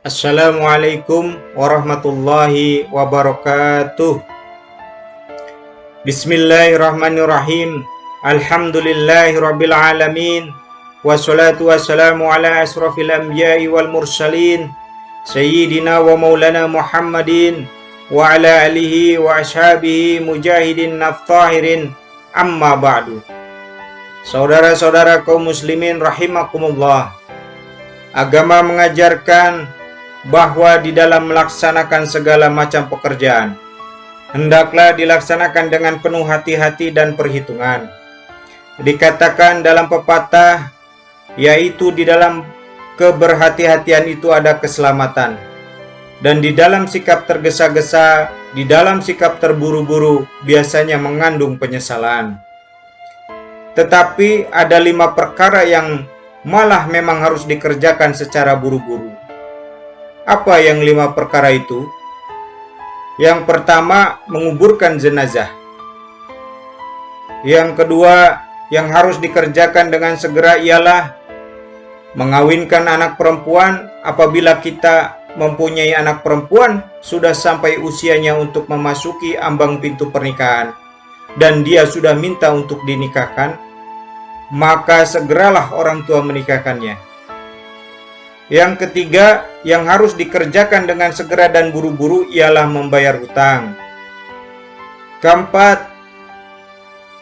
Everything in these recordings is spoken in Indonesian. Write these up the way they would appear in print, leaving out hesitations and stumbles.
Assalamualaikum warahmatullahi wabarakatuh. Bismillahirrahmanirrahim. Alhamdulillahirabbil alamin. Wassalatu wassalamu ala asrofil anbiya'i wal mursalin Sayyidina wa maulana Muhammadin wa ala alihi wa ashabihi mujahidin naftahirin. Amma ba'du. Saudara-saudara kaum muslimin rahimakumullah, agama mengajarkan bahwa di dalam melaksanakan segala macam pekerjaan hendaklah dilaksanakan dengan penuh hati-hati dan perhitungan. Dikatakan dalam pepatah, yaitu di dalam keberhati-hatian itu ada keselamatan, dan di dalam sikap tergesa-gesa, di dalam sikap terburu-buru biasanya mengandung penyesalan. Tetapi ada 5 perkara yang malah memang harus dikerjakan secara buru-buru. Apa yang 5 perkara itu? Yang pertama, menguburkan jenazah. Yang kedua, yang harus dikerjakan dengan segera ialah mengawinkan anak perempuan apabila kita mempunyai anak perempuan sudah sampai usianya untuk memasuki ambang pintu pernikahan dan dia sudah minta untuk dinikahkan, maka segeralah orang tua menikahkannya. Yang ketiga, yang harus dikerjakan dengan segera dan buru-buru ialah membayar hutang. Keempat,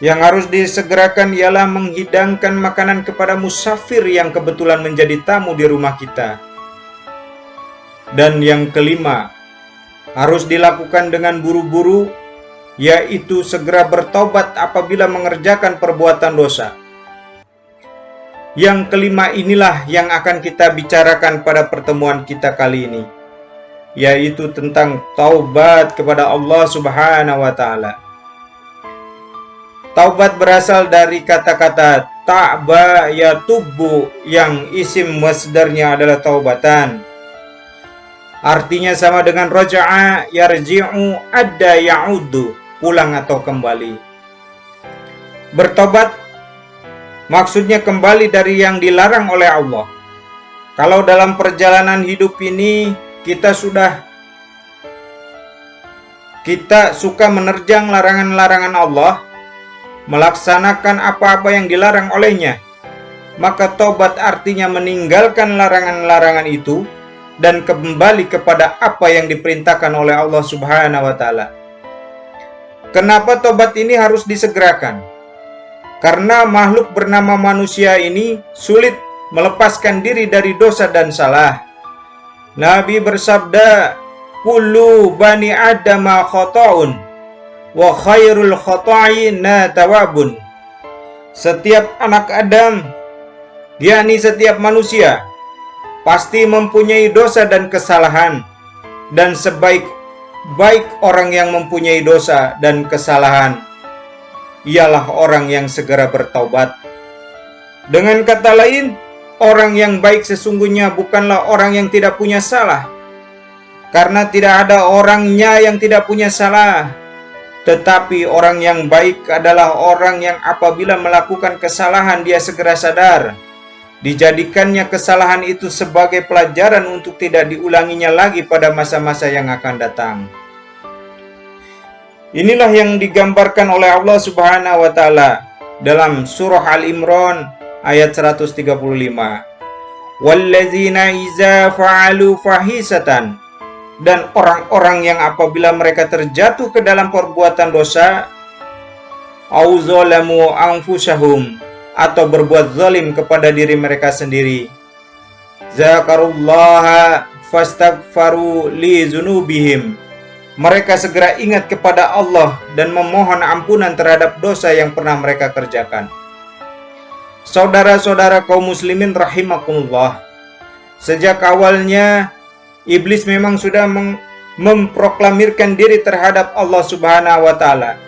yang harus disegerakan ialah menghidangkan makanan kepada musafir yang kebetulan menjadi tamu di rumah kita. Dan yang kelima, harus dilakukan dengan buru-buru, yaitu segera bertobat apabila mengerjakan perbuatan dosa. Yang kelima inilah yang akan kita bicarakan pada pertemuan kita kali ini, yaitu tentang taubat kepada Allah Subhanahu wa Ta'ala. Taubat berasal dari kata-kata ta'ba yatubbu yang isim masdarnya adalah taubatan. Artinya sama dengan raja'a yarji'u adda ya'uddu, pulang atau kembali. Bertobat maksudnya kembali dari yang dilarang oleh Allah. Kalau dalam perjalanan hidup ini kita suka menerjang larangan-larangan Allah, melaksanakan apa-apa yang dilarang olehnya, maka tobat artinya meninggalkan larangan-larangan itu dan kembali kepada apa yang diperintahkan oleh Allah Subhanahu wa Ta'ala. Kenapa tobat ini harus disegerakan? Karena makhluk bernama manusia ini sulit melepaskan diri dari dosa dan salah. Nabi bersabda, "Kullu bani adama khata'un wa khairul khata'ina tawabun." Setiap anak Adam, yakni setiap manusia, pasti mempunyai dosa dan kesalahan, dan sebaik-baik orang yang mempunyai dosa dan kesalahan ialah orang yang segera bertaubat. Dengan kata lain, orang yang baik sesungguhnya bukanlah orang yang tidak punya salah, karena tidak ada orangnya yang tidak punya salah. Tetapi orang yang baik adalah orang yang apabila melakukan kesalahan dia segera sadar, dijadikannya kesalahan itu sebagai pelajaran untuk tidak diulanginya lagi pada masa-masa yang akan datang. Inilah yang digambarkan oleh Allah Subhanahu wa Ta'ala dalam surah Al-Imran ayat 135. Wallazina iza fa'alu fahisatan, dan orang-orang yang apabila mereka terjatuh ke dalam perbuatan dosa, au zalamu anfusahum, atau berbuat zalim kepada diri mereka sendiri, zakarullaha fastaghfaru li dzunubihim, mereka segera ingat kepada Allah dan memohon ampunan terhadap dosa yang pernah mereka kerjakan. Saudara-saudara kaum muslimin rahimakumullah, sejak awalnya iblis memang sudah memproklamirkan diri terhadap Allah Subhanahu wa Ta'ala.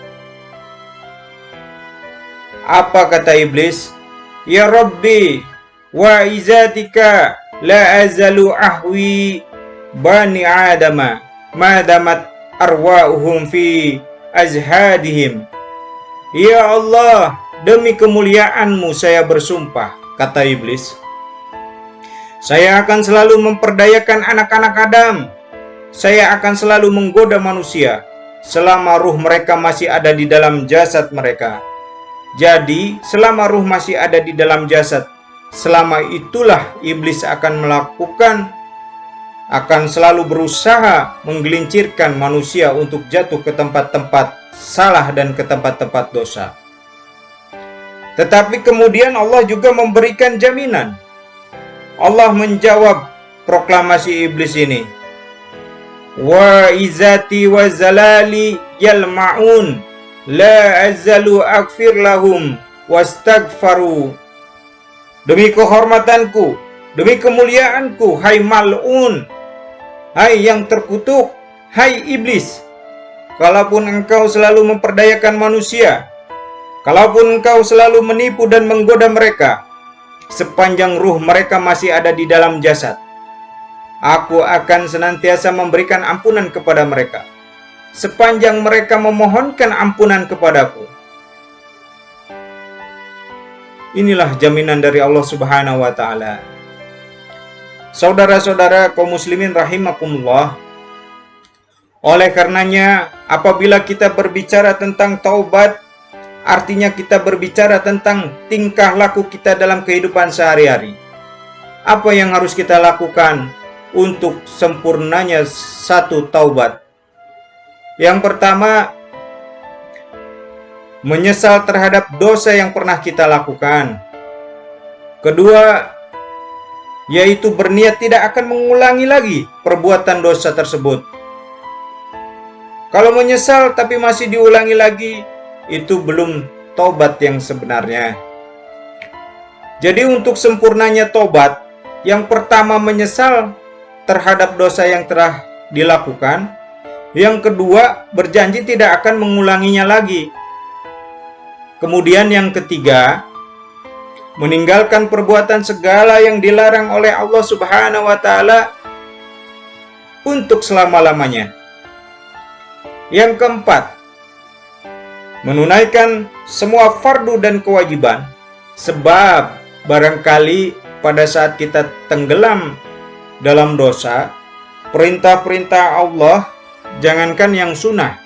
Apa kata iblis? Ya Rabbi wa izatika la azalu ahwi bani adama madamat arwahum fi azhadihim. Ya Allah, demi kemuliaan-Mu saya bersumpah, kata iblis, Saya akan selalu memperdayakan anak-anak Adam. Saya akan selalu menggoda manusia selama ruh mereka masih ada di dalam jasad mereka. Jadi, selama ruh masih ada di dalam jasad, selama itulah iblis akan selalu berusaha menggelincirkan manusia untuk jatuh ke tempat-tempat salah dan ke tempat-tempat dosa. Tetapi kemudian Allah juga memberikan jaminan. Allah menjawab proklamasi iblis ini. Wa izati wa zalali yalma'un la azalu aghfir lahum wastaghfaru. Demi kehormatanku, demi kemuliaanku, hai mal'un, hai yang terkutuk, hai iblis, kalaupun engkau selalu memperdayakan manusia, kalaupun engkau selalu menipu dan menggoda mereka, sepanjang ruh mereka masih ada di dalam jasad, aku akan senantiasa memberikan ampunan kepada mereka, sepanjang mereka memohonkan ampunan kepadaku. Inilah jaminan dari Allah Subhanahu wa Ta'ala. Saudara-saudara kaum muslimin rahimakumullah, oleh karenanya apabila kita berbicara tentang taubat, artinya kita berbicara tentang tingkah laku kita dalam kehidupan sehari-hari. Apa yang harus kita lakukan untuk sempurnanya satu taubat? Yang pertama, menyesal terhadap dosa yang pernah kita lakukan. Kedua, yaitu berniat tidak akan mengulangi lagi perbuatan dosa tersebut. Kalau menyesal tapi masih diulangi lagi, itu belum tobat yang sebenarnya. Jadi untuk sempurnanya tobat, yang pertama menyesal terhadap dosa yang telah dilakukan. Yang kedua, berjanji tidak akan mengulanginya lagi. Kemudian yang ketiga, meninggalkan perbuatan segala yang dilarang oleh Allah Subhanahu wa Ta'ala untuk selama-lamanya. Yang keempat, menunaikan semua fardu dan kewajiban, sebab barangkali pada saat kita tenggelam dalam dosa, perintah-perintah Allah, jangankan yang sunnah,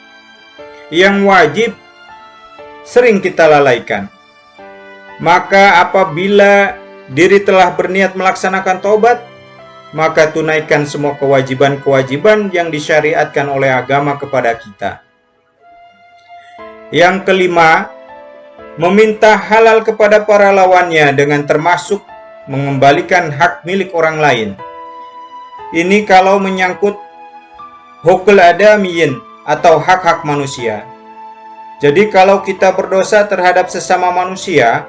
yang wajib sering kita lalaikan. Maka apabila diri telah berniat melaksanakan taubat, maka tunaikan semua kewajiban-kewajiban yang disyariatkan oleh agama kepada kita. Yang kelima, meminta halal kepada para lawannya dengan termasuk mengembalikan hak milik orang lain. Ini kalau menyangkut hukul adamiyin atau hak-hak manusia. Jadi kalau kita berdosa terhadap sesama manusia,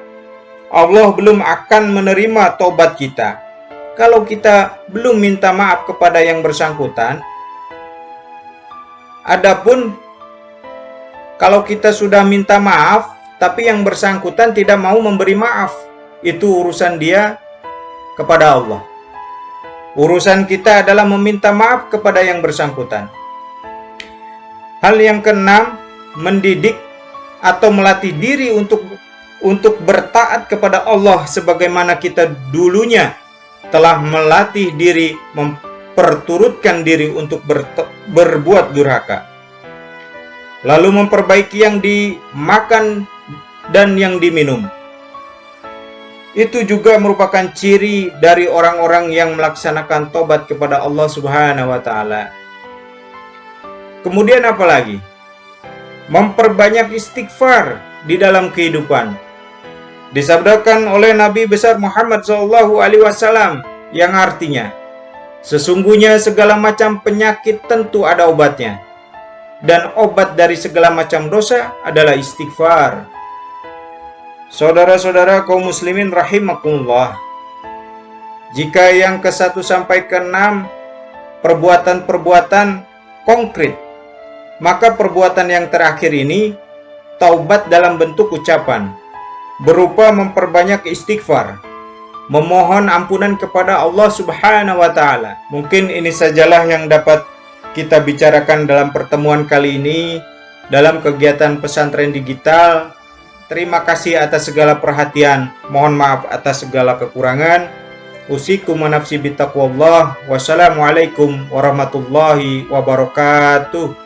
Allah belum akan menerima tobat kita kalau kita belum minta maaf kepada yang bersangkutan. Adapun kalau kita sudah minta maaf tapi yang bersangkutan tidak mau memberi maaf, itu urusan dia kepada Allah. Urusan kita adalah meminta maaf kepada yang bersangkutan. Hal yang keenam, mendidik atau melatih diri untuk bertaat kepada Allah sebagaimana kita dulunya telah melatih diri, memperturutkan diri untuk berbuat durhaka. Lalu memperbaiki yang dimakan dan yang diminum. Itu juga merupakan ciri dari orang-orang yang melaksanakan tobat kepada Allah Subhanahu wa Ta'ala. Kemudian apa lagi? Memperbanyak istighfar di dalam kehidupan. Disabdakan oleh Nabi besar Muhammad SAW yang artinya, sesungguhnya segala macam penyakit tentu ada obatnya, dan obat dari segala macam dosa adalah istighfar. Saudara-saudara kaum muslimin rahimakumullah, jika yang ke-1 sampai ke-6 perbuatan-perbuatan konkret, maka perbuatan yang terakhir ini taubat dalam bentuk ucapan, berupa memperbanyak istighfar, memohon ampunan kepada Allah Subhanahu wa Ta'ala. Mungkin ini sajalah yang dapat kita bicarakan dalam pertemuan kali ini dalam kegiatan pesantren digital. Terima kasih atas segala perhatian, mohon maaf atas segala kekurangan. Usikum wa nafsi bittaqwallah. Wassalamualaikum warahmatullahi wabarakatuh.